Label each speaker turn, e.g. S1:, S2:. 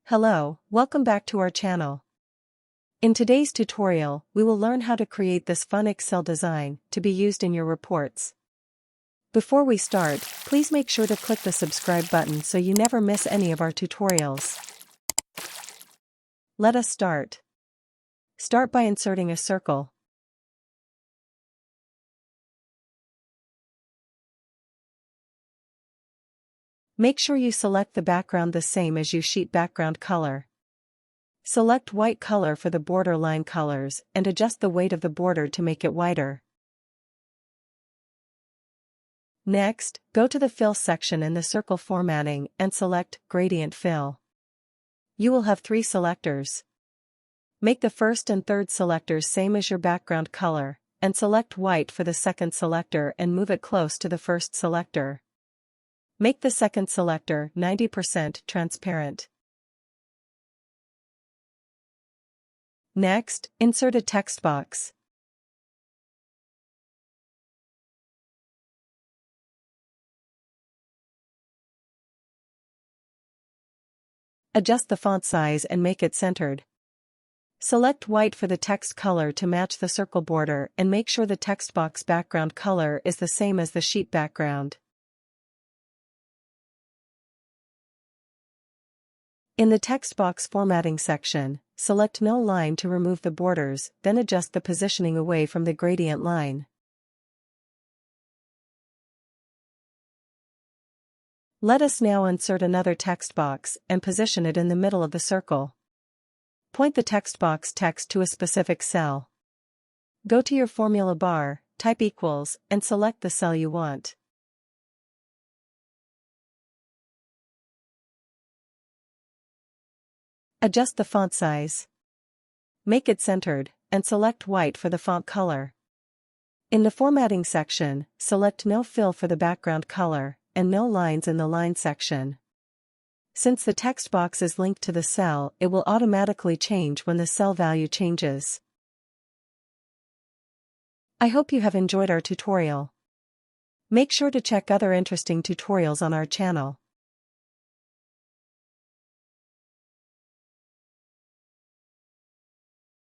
S1: Hello, welcome back to our channel. In today's tutorial, we will learn how to create this fun Excel design to be used in your reports. Before we start, please make sure to click the subscribe button so you never miss any of our tutorials. Let us start. Start by inserting a circle. Make sure you select the background the same as you sheet background color. Select white color for the border line colors and adjust the weight of the border to make it whiter. Next, go to the Fill section in the circle formatting and select Gradient Fill. You will have 3 selectors. Make the first and third selectors same as your background color, and select white for the second selector and move it close to the first selector. Make the second selector 90% transparent. Next, insert a text box. Adjust the font size and make it centered. Select white for the text color to match the circle border and make sure the text box background color is the same as the sheet background. In the text box formatting section, select No Line to remove the borders, then adjust the positioning away from the gradient line. Let us now insert another text box and position it in the middle of the circle. Point the text box text to a specific cell. Go to your formula bar, type equals, and select the cell you want. Adjust the font size. Make it centered, and select white for the font color. In the formatting section, select No Fill for the background color, and No Lines in the line section. Since the text box is linked to the cell, it will automatically change when the cell value changes. I hope you have enjoyed our tutorial. Make sure to check other interesting tutorials on our channel.